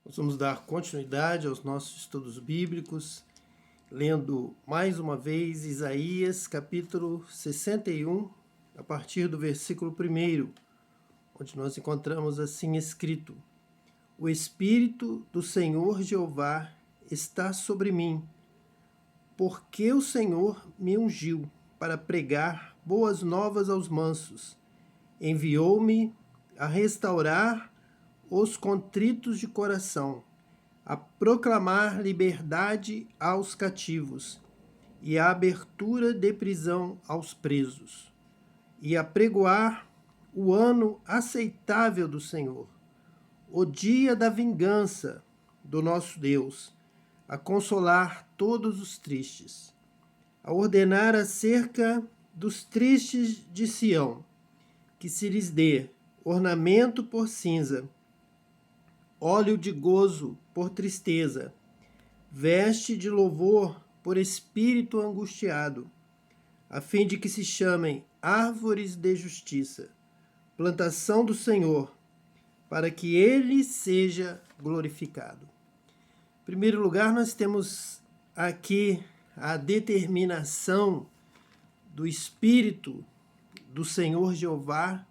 Nós vamos dar continuidade aos nossos estudos bíblicos, lendo mais uma vez Isaías, capítulo 61, a partir do versículo 1, onde nós encontramos assim escrito: O Espírito do Senhor Jeová está sobre mim, porque o Senhor me ungiu para pregar boas novas aos mansos. Enviou-me a restaurar os contritos de coração, a proclamar liberdade aos cativos e a abertura de prisão aos presos, e a pregoar o ano aceitável do Senhor, o dia da vingança do nosso Deus, a consolar todos os tristes, a ordenar acerca dos tristes de Sião, que se lhes dê ornamento por cinza, óleo de gozo por tristeza, veste de louvor por espírito angustiado, a fim de que se chamem árvores de justiça, plantação do Senhor, para que ele seja glorificado. Em primeiro lugar, nós temos aqui a determinação do Espírito do Senhor Jeová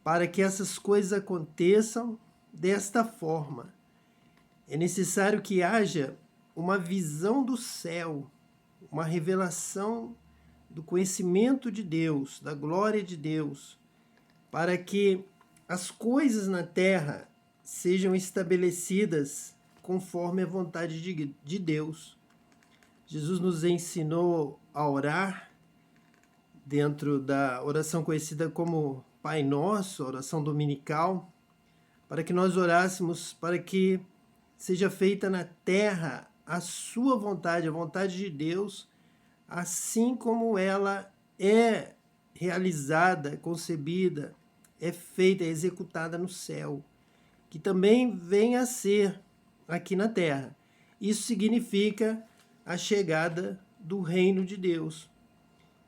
para que essas coisas aconteçam desta forma. É necessário que haja uma visão do céu, uma revelação do conhecimento de Deus, da glória de Deus, para que as coisas na terra sejam estabelecidas conforme a vontade de Deus. Jesus nos ensinou a orar dentro da oração conhecida como Pai Nosso, a oração dominical, para que nós orássemos para que seja feita na terra a sua vontade, a vontade de Deus, assim como ela é realizada, concebida, é feita, é executada no céu, que também venha a ser aqui na terra. Isso significa a chegada do reino de Deus,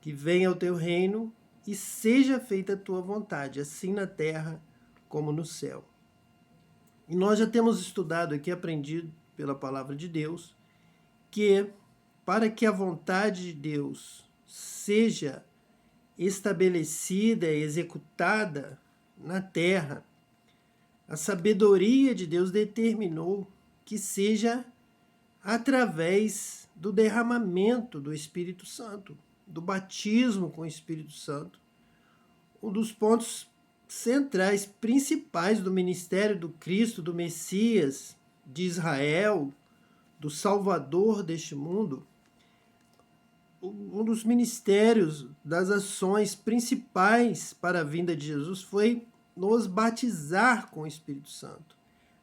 que venha o teu reino e seja feita a tua vontade, assim na terra como no céu. E nós já temos estudado aqui, aprendido pela palavra de Deus, que para que a vontade de Deus seja estabelecida e executada na terra, a sabedoria de Deus determinou que seja através do derramamento do Espírito Santo, do batismo com o Espírito Santo. Um dos pontos centrais, principais do ministério do Cristo, do Messias, de Israel, do Salvador deste mundo, um dos ministérios, das ações principais para a vinda de Jesus foi nos batizar com o Espírito Santo.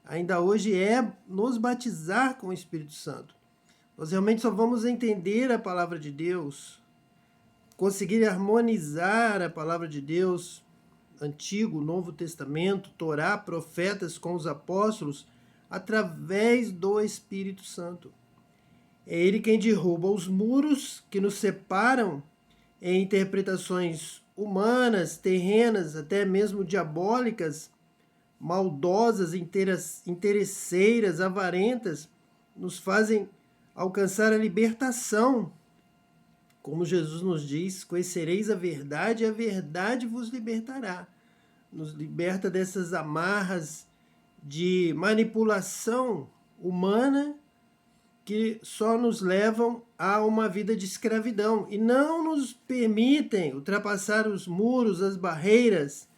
Ainda hoje é nos batizar com o Espírito Santo. Nós realmente só vamos entender a palavra de Deus, conseguir harmonizar a palavra de Deus, Antigo, Novo Testamento, Torá, profetas com os apóstolos, através do Espírito Santo. É ele quem derruba os muros que nos separam em interpretações humanas, terrenas, até mesmo diabólicas, maldosas, interesseiras, avarentas, nos fazem alcançar a libertação. Como Jesus nos diz, conhecereis a verdade e a verdade vos libertará. Nos liberta dessas amarras de manipulação humana que só nos levam a uma vida de escravidão e não nos permitem ultrapassar os muros, as barreiras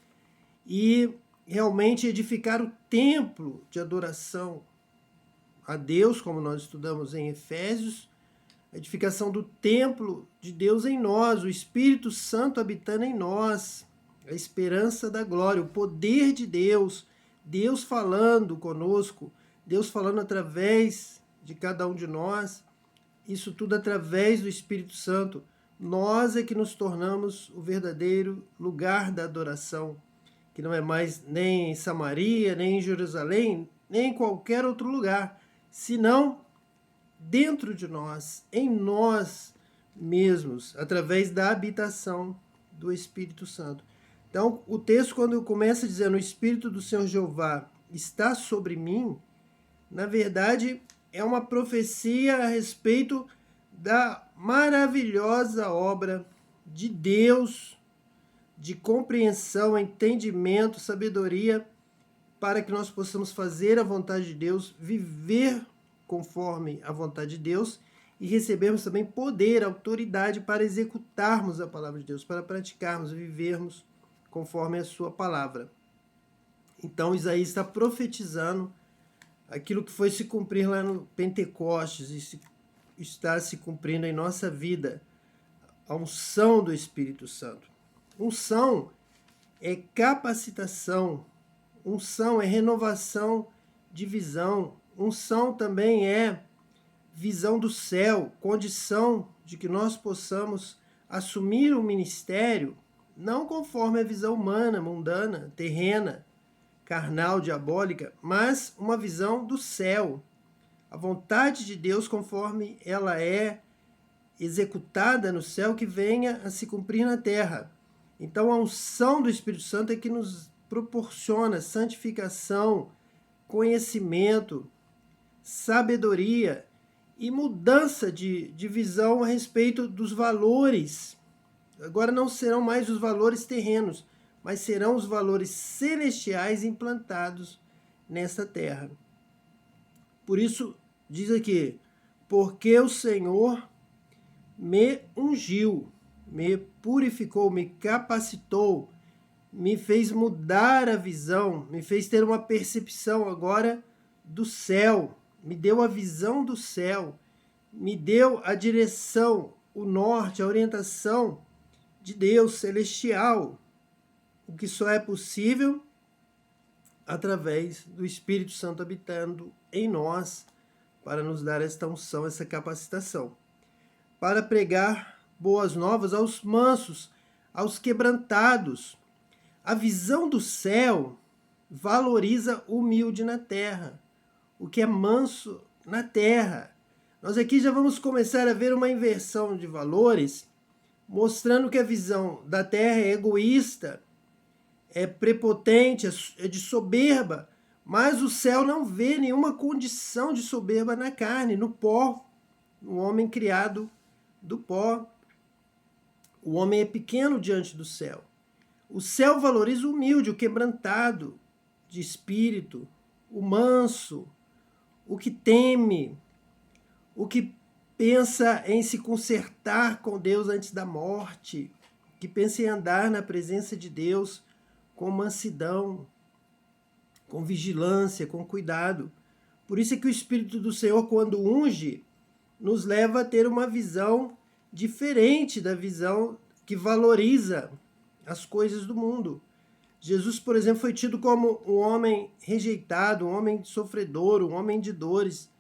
e realmente edificar o templo de adoração a Deus, como nós estudamos em Efésios, a edificação do templo de Deus em nós, o Espírito Santo habitando em nós, a esperança da glória, o poder de Deus, Deus falando conosco, Deus falando através de cada um de nós, isso tudo através do Espírito Santo. Nós é que nos tornamos o verdadeiro lugar da adoração, que não é mais nem em Samaria, nem em Jerusalém, nem em qualquer outro lugar, senão dentro de nós, em nós mesmos, através da habitação do Espírito Santo. Então, o texto, quando começa dizendo o Espírito do Senhor Jeová está sobre mim, na verdade, é uma profecia a respeito da maravilhosa obra de Deus, de compreensão, entendimento, sabedoria, para que nós possamos fazer a vontade de Deus, viver conforme a vontade de Deus e recebermos também poder, autoridade para executarmos a palavra de Deus, para praticarmos, vivermos conforme a sua palavra. Então Isaías está profetizando aquilo que foi se cumprir lá no Pentecostes e está se cumprindo em nossa vida, a unção do Espírito Santo. Unção é capacitação, unção é renovação de visão, unção também é visão do céu, condição de que nós possamos assumir o ministério, não conforme a visão humana, mundana, terrena, carnal, diabólica, mas uma visão do céu. A vontade de Deus conforme ela é executada no céu, que venha a se cumprir na terra. Então a unção do Espírito Santo é que nos proporciona santificação, conhecimento, sabedoria e mudança de visão a respeito dos valores. Agora não serão mais os valores terrenos, mas serão os valores celestiais implantados nesta terra. Por isso, diz aqui, porque o Senhor me ungiu, me purificou, me capacitou, me fez mudar a visão, me fez ter uma percepção agora do céu, me deu a visão do céu, me deu a direção, o norte, a orientação de Deus celestial, o que só é possível através do Espírito Santo habitando em nós, para nos dar esta unção, essa capacitação, para pregar boas novas aos mansos, aos quebrantados. A visão do céu valoriza o humilde na terra, o que é manso na terra. Nós aqui já vamos começar a ver uma inversão de valores, mostrando que a visão da terra é egoísta, é prepotente, é de soberba, mas o céu não vê nenhuma condição de soberba na carne, no pó, no homem criado do pó. O homem é pequeno diante do céu. O céu valoriza o humilde, o quebrantado de espírito, o manso, o que teme, o que pensa em se consertar com Deus antes da morte, que pensa em andar na presença de Deus com mansidão, com vigilância, com cuidado. Por isso é que o Espírito do Senhor, quando unge, nos leva a ter uma visão diferente da visão que valoriza as coisas do mundo. Jesus, por exemplo, foi tido como um homem rejeitado, um homem sofredor, um homem de dores,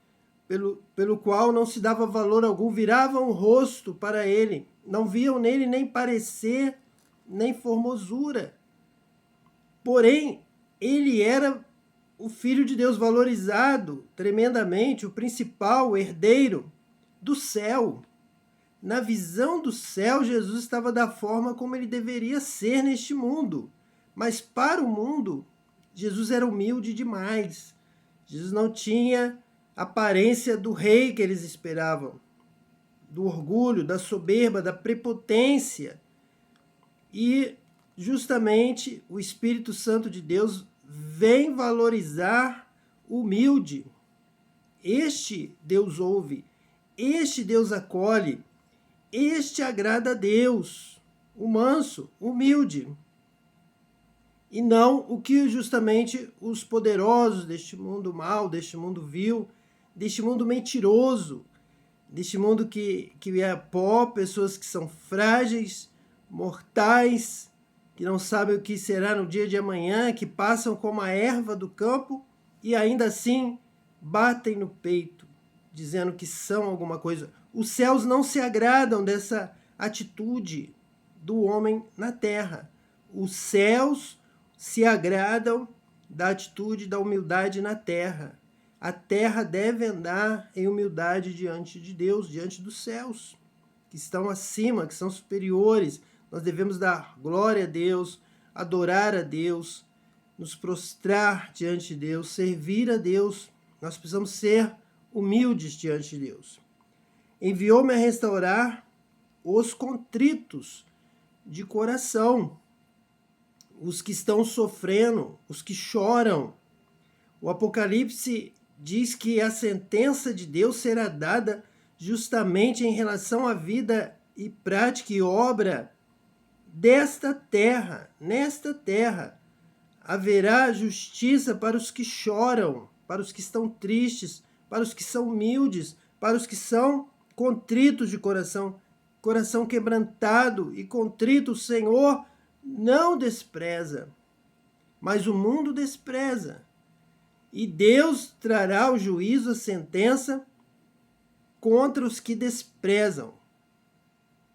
pelo qual não se dava valor algum, viravam o rosto para ele, não viam nele nem parecer, nem formosura. Porém, ele era o Filho de Deus valorizado tremendamente, o principal herdeiro do céu. Na visão do céu, Jesus estava da forma como ele deveria ser neste mundo. Mas para o mundo, Jesus era humilde demais. Jesus não tinha a aparência do rei que eles esperavam, do orgulho, da soberba, da prepotência. E justamente o Espírito Santo de Deus vem valorizar o humilde. Este Deus ouve, este Deus acolhe, este agrada a Deus, o manso, humilde. E não o que justamente os poderosos deste mundo mal, deste mundo vil, deste mundo mentiroso, deste mundo que é pó, pessoas que são frágeis, mortais, que não sabem o que será no dia de amanhã, que passam como a erva do campo e ainda assim batem no peito, dizendo que são alguma coisa. Os céus não se agradam dessa atitude do homem na terra. Os céus se agradam da atitude da humildade na terra. A terra deve andar em humildade diante de Deus, diante dos céus, que estão acima, que são superiores. Nós devemos dar glória a Deus, adorar a Deus, nos prostrar diante de Deus, servir a Deus Nós precisamos ser humildes diante de Deus. Enviou-me a restaurar os contritos de coração, os que estão sofrendo, os que choram. O Apocalipse diz que a sentença de Deus será dada justamente em relação à vida e prática e obra desta terra. Nesta terra haverá justiça para os que choram, para os que estão tristes, para os que são humildes, para os que são contritos de coração, coração quebrantado e contrito. O Senhor não despreza, mas o mundo despreza. E Deus trará o juízo, a sentença contra os que desprezam,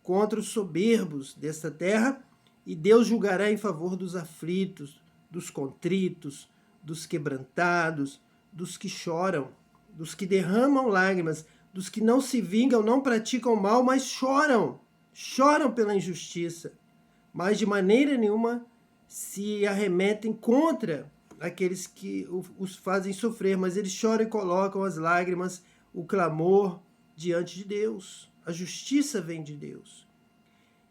contra os soberbos desta terra, e Deus julgará em favor dos aflitos, dos contritos, dos quebrantados, dos que choram, dos que derramam lágrimas, dos que não se vingam, não praticam mal, mas choram pela injustiça, mas de maneira nenhuma se arremetem contra aqueles que os fazem sofrer, mas eles choram e colocam as lágrimas, o clamor diante de Deus. A justiça vem de Deus.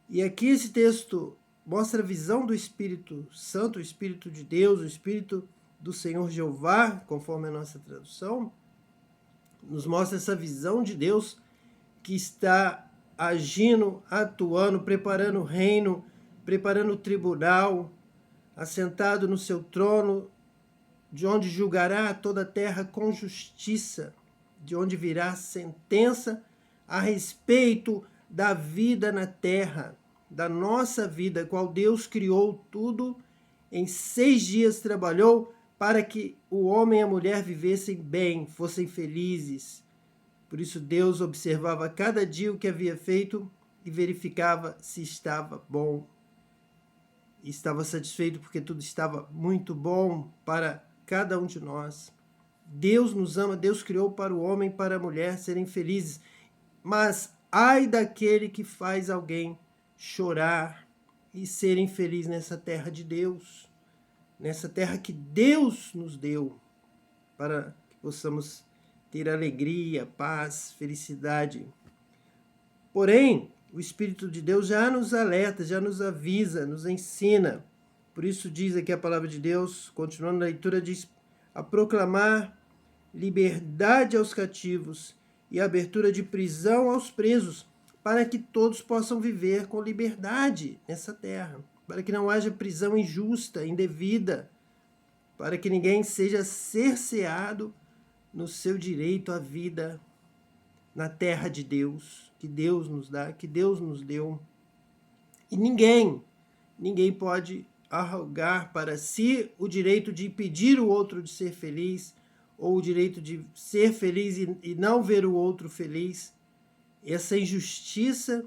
E aqui esse texto mostra a visão do Espírito Santo, o Espírito de Deus, o Espírito do Senhor Jeová, conforme a nossa tradução, nos mostra essa visão de Deus que está agindo, atuando, preparando o reino, preparando o tribunal, assentado no seu trono, de onde julgará toda a terra com justiça, de onde virá sentença a respeito da vida na terra, da nossa vida, qual Deus criou tudo, em 6 dias trabalhou para que o homem e a mulher vivessem bem, fossem felizes. Por isso Deus observava cada dia o que havia feito e verificava se estava bom. E estava satisfeito porque tudo estava muito bom para cada um de nós. Deus nos ama, Deus criou para o homem e para a mulher serem felizes. Mas ai daquele que faz alguém chorar e ser infeliz nessa terra de Deus, nessa terra que Deus nos deu, para que possamos ter alegria, paz, felicidade. Porém, o Espírito de Deus já nos alerta, já nos avisa, nos ensina. Por isso diz aqui a palavra de Deus, continuando a leitura, diz: a proclamar liberdade aos cativos e abertura de prisão aos presos, para que todos possam viver com liberdade nessa terra, para que não haja prisão injusta, indevida, para que ninguém seja cerceado no seu direito à vida na terra de Deus, que Deus nos dá, que Deus nos deu. E ninguém pode arrogar para si o direito de impedir o outro de ser feliz, ou o direito de ser feliz e não ver o outro feliz. Essa injustiça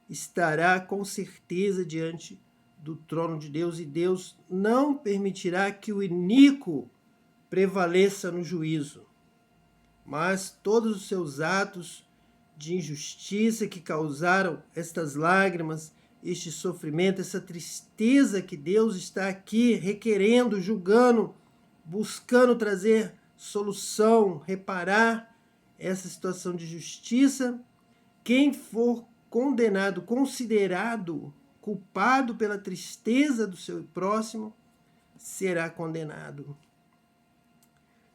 estará com certeza diante do trono de Deus, e Deus não permitirá que o iníquo prevaleça no juízo. Mas todos os seus atos de injustiça que causaram estas lágrimas, este sofrimento, essa tristeza que Deus está aqui requerendo, julgando, buscando trazer solução, reparar essa situação de justiça. Quem for condenado, considerado culpado pela tristeza do seu próximo, será condenado.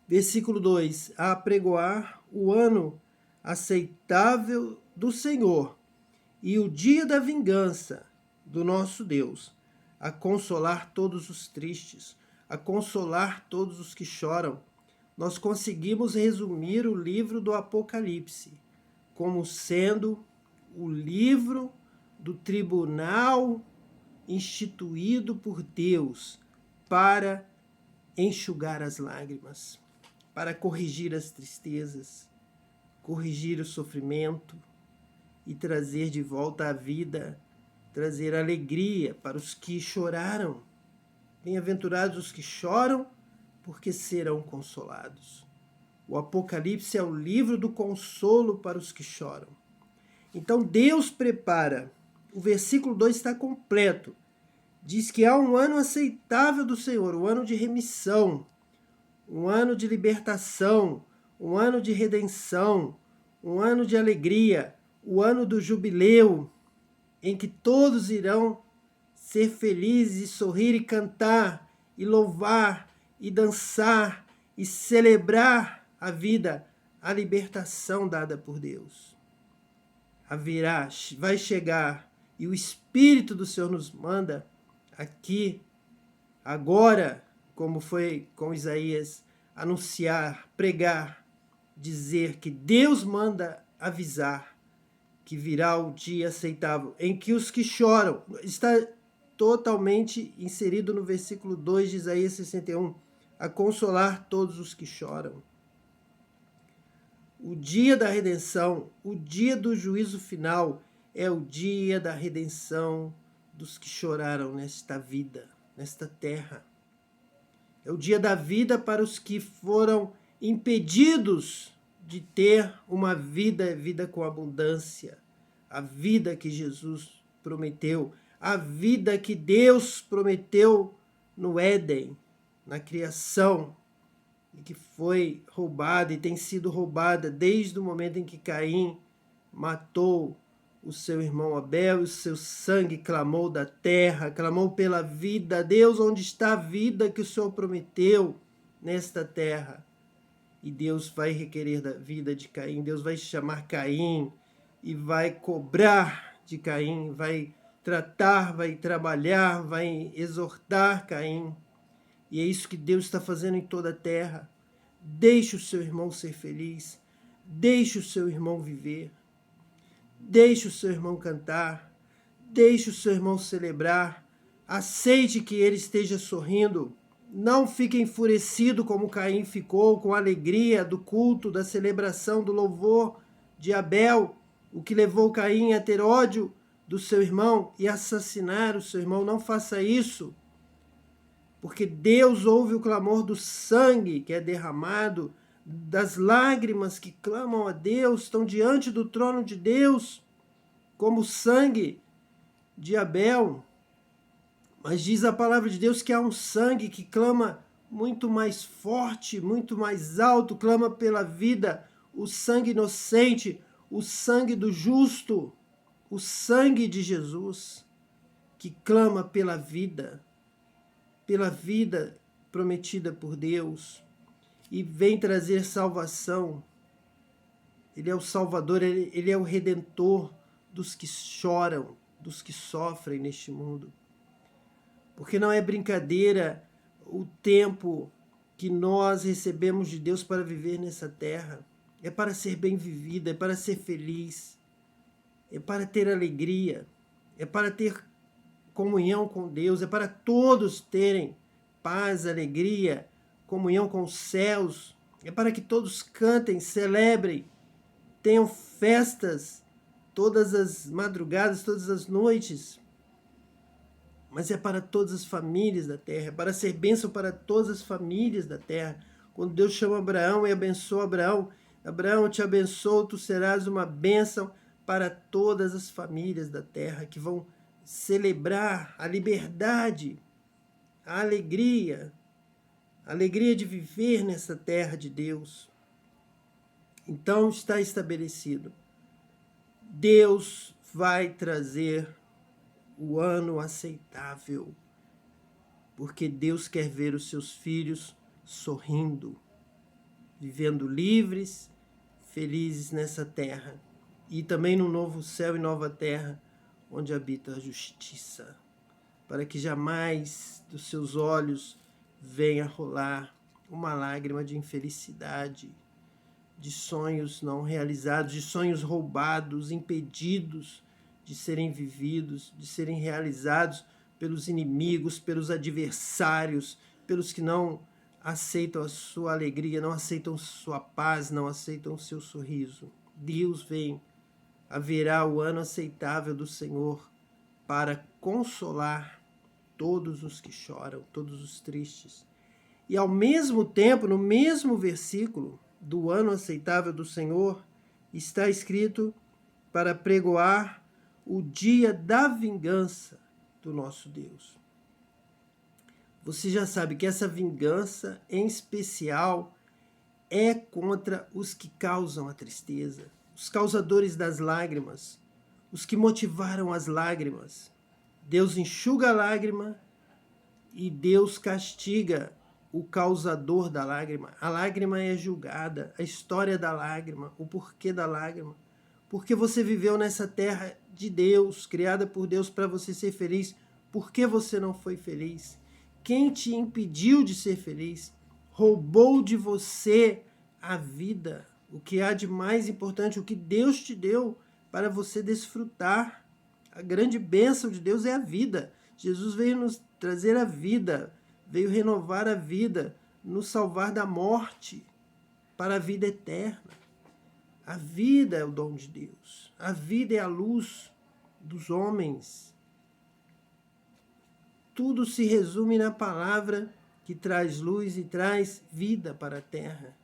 Versículo 2: a apregoar o ano aceitável do Senhor e o dia da vingança do nosso Deus, a consolar todos os tristes, a consolar todos os que choram. Nós conseguimos resumir o livro do Apocalipse como sendo o livro do tribunal instituído por Deus para enxugar as lágrimas, para corrigir as tristezas, corrigir o sofrimento e trazer de volta a vida, trazer alegria para os que choraram. Bem-aventurados os que choram, porque serão consolados. O Apocalipse é o livro do consolo para os que choram. Então Deus prepara. O versículo 2 está completo. Diz que há um ano aceitável do Senhor, o ano de remissão, um ano de libertação, um ano de redenção, um ano de alegria, o ano do jubileu, em que todos irão ser felizes e sorrir e cantar e louvar e dançar e celebrar a vida, a libertação dada por Deus. Vai chegar, e o Espírito do Senhor nos manda aqui, agora, como foi com Isaías, anunciar, pregar, dizer que Deus manda avisar que virá o dia aceitável, em que os que choram, está totalmente inserido no versículo 2 de Isaías 61, a consolar todos os que choram. O dia da redenção, o dia do juízo final, é o dia da redenção dos que choraram nesta vida, nesta terra. É o dia da vida para os que foram impedidos de ter uma vida com abundância, a vida que Jesus prometeu, a vida que Deus prometeu no Éden, na criação, e que foi roubada e tem sido roubada desde o momento em que Caim matou o seu irmão Abel, e o seu sangue clamou da terra, clamou pela vida. Deus, onde está a vida que o Senhor prometeu nesta terra? E Deus vai requerer da vida de Caim, Deus vai chamar Caim e vai cobrar de Caim, vai tratar, vai trabalhar, vai exortar Caim. E é isso que Deus está fazendo em toda a terra. Deixe o seu irmão ser feliz, deixe o seu irmão viver, deixe o seu irmão cantar, deixe o seu irmão celebrar, aceite que ele esteja sorrindo. Não fique enfurecido como Caim ficou, com a alegria do culto, da celebração, do louvor de Abel, o que levou Caim a ter ódio do seu irmão e assassinar o seu irmão. Não faça isso, porque Deus ouve o clamor do sangue que é derramado, das lágrimas que clamam a Deus, estão diante do trono de Deus, como o sangue de Abel. Mas diz a palavra de Deus que há um sangue que clama muito mais forte, muito mais alto, clama pela vida, o sangue inocente, o sangue do justo, o sangue de Jesus, que clama pela vida prometida por Deus, e vem trazer salvação. Ele é o Salvador, ele é o Redentor dos que choram, dos que sofrem neste mundo. Porque não é brincadeira o tempo que nós recebemos de Deus para viver nessa terra. É para ser bem vivida, é para ser feliz, é para ter alegria, é para ter comunhão com Deus, é para todos terem paz, alegria, comunhão com os céus, é para que todos cantem, celebrem, tenham festas todas as madrugadas, todas as noites. Mas é para todas as famílias da terra, é para ser bênção para todas as famílias da terra. Quando Deus chama Abraão e abençoa Abraão, Abraão, eu te abençoo, tu serás uma bênção para todas as famílias da terra que vão celebrar a liberdade, a alegria de viver nessa terra de Deus. Então está estabelecido. Deus vai trazer o ano aceitável, porque Deus quer ver os seus filhos sorrindo, vivendo livres, felizes nessa terra, e também no novo céu e nova terra, onde habita a justiça, para que jamais dos seus olhos venha rolar uma lágrima de infelicidade, de sonhos não realizados, de sonhos roubados, impedidos de serem vividos, de serem realizados pelos inimigos, pelos adversários, pelos que não aceitam a sua alegria, não aceitam sua paz, não aceitam o seu sorriso. Deus vem, haverá o ano aceitável do Senhor para consolar todos os que choram, todos os tristes. E ao mesmo tempo, no mesmo versículo do ano aceitável do Senhor, está escrito para pregoar o dia da vingança do nosso Deus. você já sabe que essa vingança, em especial, é contra os que causam a tristeza, os causadores das lágrimas, os que motivaram as lágrimas. Deus enxuga a lágrima e Deus castiga o causador da lágrima. A lágrima é julgada, a história da lágrima, o porquê da lágrima. Porque você viveu nessa terra de Deus, criada por Deus para você ser feliz. Por que você não foi feliz? Quem te impediu de ser feliz? Roubou de você a vida, o que há de mais importante, o que Deus te deu para você desfrutar. A grande bênção de Deus é a vida. Jesus veio nos trazer a vida, veio renovar a vida, nos salvar da morte para a vida eterna. A vida é o dom de Deus. A vida é a luz dos homens. Tudo se resume na palavra que traz luz e traz vida para a terra.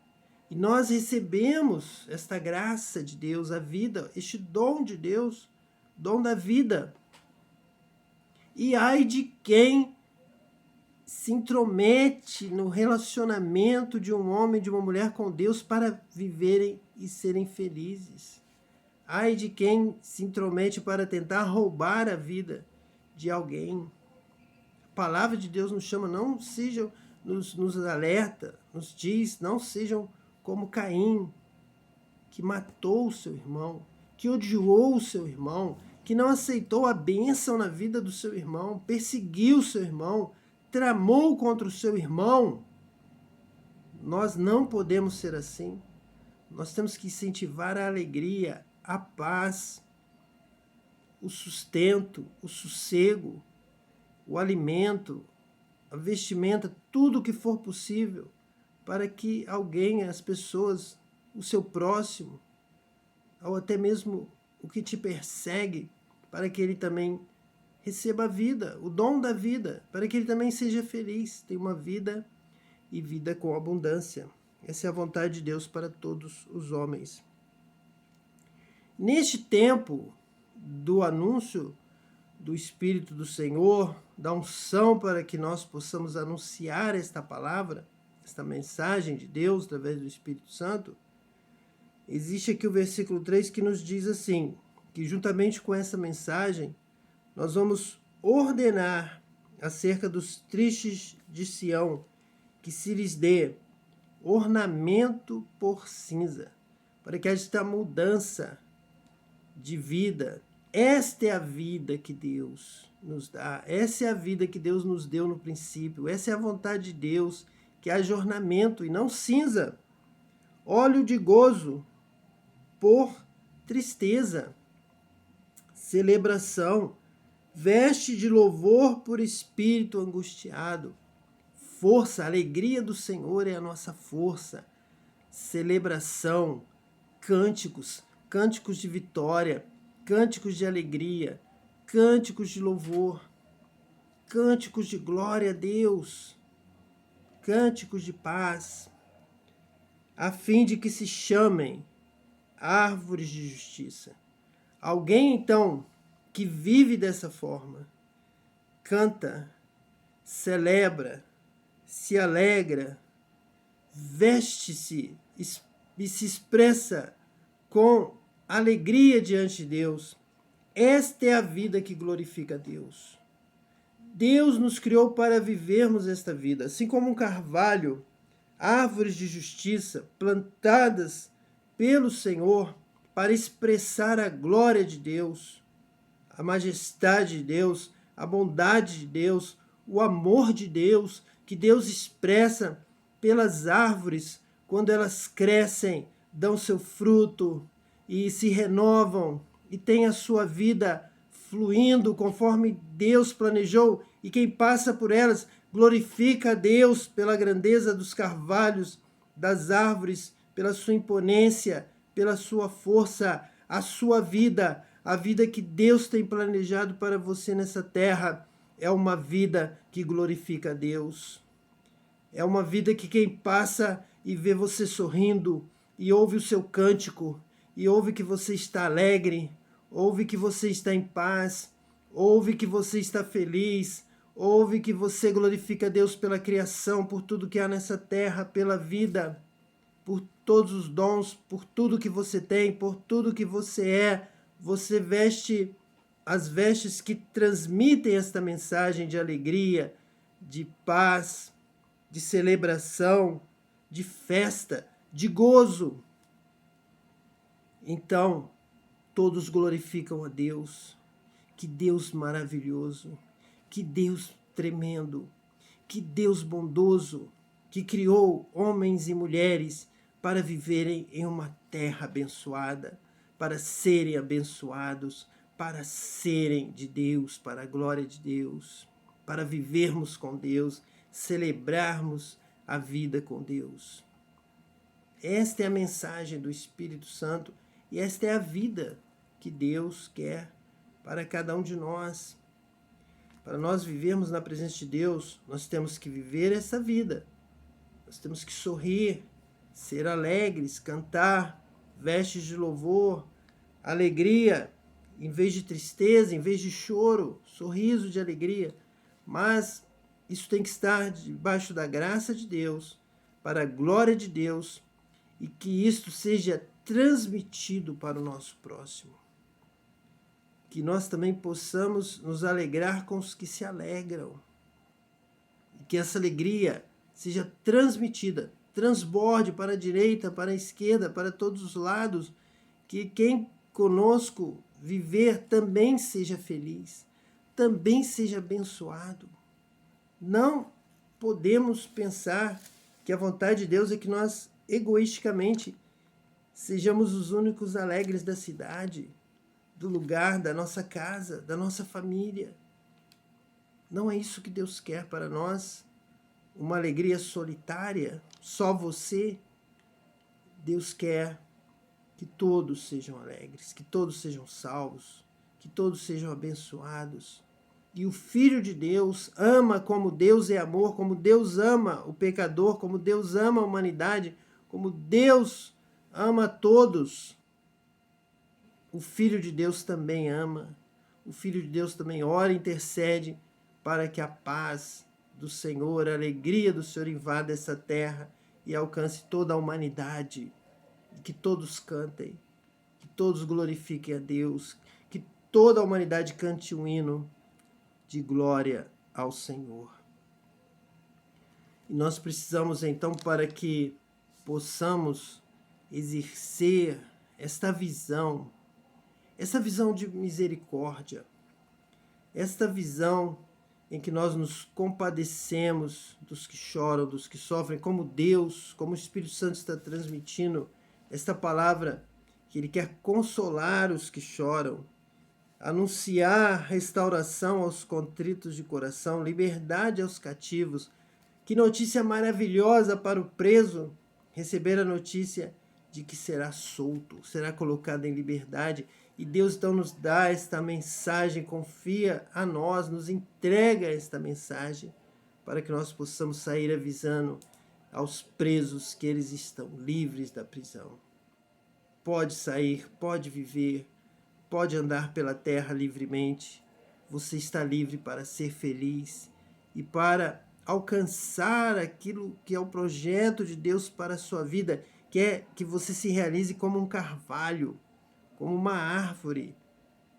E nós recebemos esta graça de Deus, a vida, este dom de Deus, dom da vida. E ai de quem se intromete no relacionamento de um homem e de uma mulher com Deus para viverem e serem felizes. Ai de quem se intromete para tentar roubar a vida de alguém. A palavra de Deus nos chama, não sejam, nos alerta, nos diz, não sejam como Caim, que matou o seu irmão, que odiou o seu irmão, que não aceitou a bênção na vida do seu irmão, perseguiu o seu irmão, tramou contra o seu irmão. Nós não podemos ser assim. Nós temos que incentivar a alegria, a paz, o sustento, o sossego, o alimento, a vestimenta, tudo o que for possível, para que alguém, as pessoas, o seu próximo, ou até mesmo o que te persegue, para que ele também receba a vida, o dom da vida, para que ele também seja feliz, tenha uma vida e vida com abundância. Essa é a vontade de Deus para todos os homens. Neste tempo do anúncio do Espírito do Senhor, da unção para que nós possamos anunciar esta palavra, esta mensagem de Deus através do Espírito Santo, existe aqui o versículo 3 que nos diz assim, que juntamente com essa mensagem, nós vamos ordenar acerca dos tristes de Sião, que se lhes dê ornamento por cinza, para que haja esta mudança de vida. Esta é a vida que Deus nos dá, essa é a vida que Deus nos deu no princípio, essa é a vontade de Deus, que haja ornamento e não cinza, óleo de gozo por tristeza, celebração, veste de louvor por espírito angustiado, força, a alegria do Senhor é a nossa força, celebração, cânticos, cânticos de vitória, cânticos de alegria, cânticos de louvor, cânticos de glória a Deus, cânticos de paz, a fim de que se chamem árvores de justiça. Alguém, então, que vive dessa forma, canta, celebra, se alegra, veste-se e se expressa com alegria diante de Deus. Esta é a vida que glorifica a Deus. Deus nos criou para vivermos esta vida, assim como um carvalho, árvores de justiça plantadas pelo Senhor para expressar a glória de Deus, a majestade de Deus, a bondade de Deus, o amor de Deus, que Deus expressa pelas árvores quando elas crescem, dão seu fruto e se renovam e têm a sua vida fluindo conforme Deus planejou, e quem passa por elas glorifica a Deus pela grandeza dos carvalhos, das árvores, pela sua imponência, pela sua força, a sua vida, a vida que Deus tem planejado para você nessa terra, é uma vida que glorifica a Deus. É uma vida que quem passa e vê você sorrindo, e ouve o seu cântico, e ouve que você está alegre, ouve que você está em paz, ouve que você está feliz, Ouve que você glorifica a Deus pela criação, por tudo que há nessa terra, pela vida, por todos os dons, por tudo que você tem, por tudo que você é. Você veste as vestes que transmitem esta mensagem de alegria, de paz, de celebração, de festa, de gozo. Então, todos glorificam a Deus. Que Deus maravilhoso, que Deus tremendo, que Deus bondoso, que criou homens e mulheres para viverem em uma terra abençoada, para serem abençoados, para serem de Deus, para a glória de Deus, para vivermos com Deus, celebrarmos a vida com Deus. Esta é a mensagem do Espírito Santo e esta é a vida que Deus quer para cada um de nós. Para nós vivermos na presença de Deus, nós temos que viver essa vida. Nós temos que sorrir, ser alegres, cantar, vestes de louvor, alegria, em vez de tristeza, em vez de choro, sorriso de alegria. Mas isso tem que estar debaixo da graça de Deus, para a glória de Deus, e que isto seja transmitido para o nosso próximo. Que nós também possamos nos alegrar com os que se alegram. E que essa alegria seja transmitida, transborde para a direita, para a esquerda, para todos os lados. Que quem conosco viver também seja feliz, também seja abençoado. Não podemos pensar que a vontade de Deus é que nós, egoisticamente, sejamos os únicos alegres da cidade, do lugar, da nossa casa, da nossa família. Não é isso que Deus quer para nós. Uma alegria solitária, só você. Deus quer que todos sejam alegres, que todos sejam salvos, que todos sejam abençoados. E o Filho de Deus ama como Deus é amor, como Deus ama o pecador, como Deus ama a humanidade, como Deus ama a todos. O Filho de Deus também ama, o Filho de Deus também ora e intercede para que a paz do Senhor, a alegria do Senhor invada essa terra e alcance toda a humanidade. E que todos cantem, que todos glorifiquem a Deus, que toda a humanidade cante um hino de glória ao Senhor. E nós precisamos então, para que possamos exercer esta visão de misericórdia, esta visão em que nós nos compadecemos dos que choram, dos que sofrem, como Deus, como o Espírito Santo está transmitindo esta palavra, que Ele quer consolar os que choram, anunciar restauração aos contritos de coração, liberdade aos cativos. Que notícia maravilhosa para o preso receber a notícia de que será solto, será colocado em liberdade. E Deus então nos dá esta mensagem, confia a nós, nos entrega esta mensagem para que nós possamos sair avisando aos presos que eles estão livres da prisão. Pode sair, pode viver, pode andar pela terra livremente. Você está livre para ser feliz e para alcançar aquilo que é o projeto de Deus para a sua vida, que é que você se realize como um carvalho, como uma árvore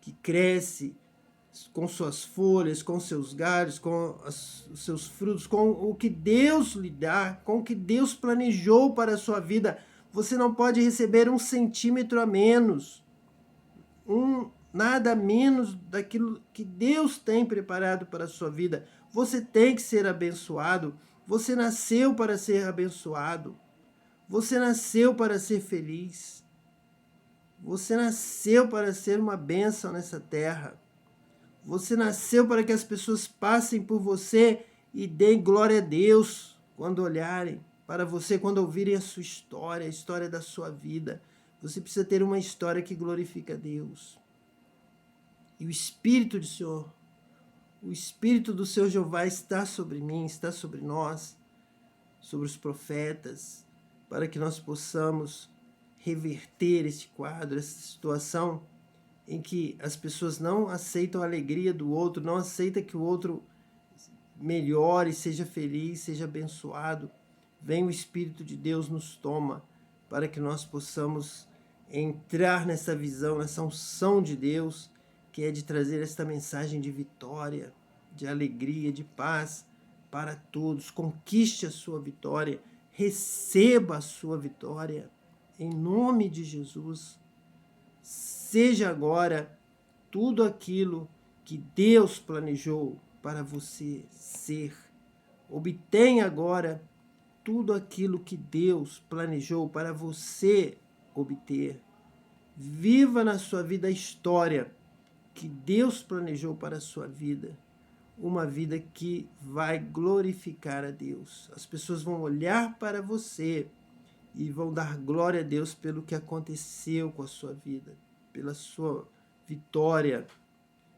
que cresce com suas folhas, com seus galhos, com os seus frutos, com o que Deus lhe dá, com o que Deus planejou para a sua vida. Você não pode receber 1 centímetro a menos, nada menos daquilo que Deus tem preparado para a sua vida. Você tem que ser abençoado. Você nasceu para ser abençoado. Você nasceu para ser feliz. Você nasceu para ser uma bênção nessa terra. Você nasceu para que as pessoas passem por você e deem glória a Deus quando olharem para você, quando ouvirem a sua história, a história da sua vida. Você precisa ter uma história que glorifica a Deus. E o Espírito do Senhor, o Espírito do Senhor Jeová está sobre mim, está sobre nós, sobre os profetas, para que nós possamos reverter este quadro, essa situação em que as pessoas não aceitam a alegria do outro, não aceitam que o outro melhore, seja feliz, seja abençoado. Vem o Espírito de Deus nos toma para que nós possamos entrar nessa visão, nessa unção de Deus, que é de trazer esta mensagem de vitória, de alegria, de paz para todos. Conquiste a sua vitória, receba a sua vitória, em nome de Jesus. Seja agora tudo aquilo que Deus planejou para você ser. Obtenha agora tudo aquilo que Deus planejou para você obter. Viva na sua vida a história que Deus planejou para a sua vida. Uma vida que vai glorificar a Deus. As pessoas vão olhar para você e vão dar glória a Deus pelo que aconteceu com a sua vida, pela sua vitória,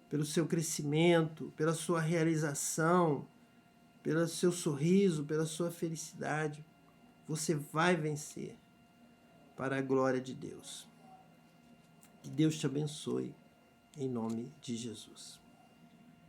pelo seu crescimento, pela sua realização, pelo seu sorriso, pela sua felicidade. Você vai vencer para a glória de Deus. Que Deus te abençoe, em nome de Jesus.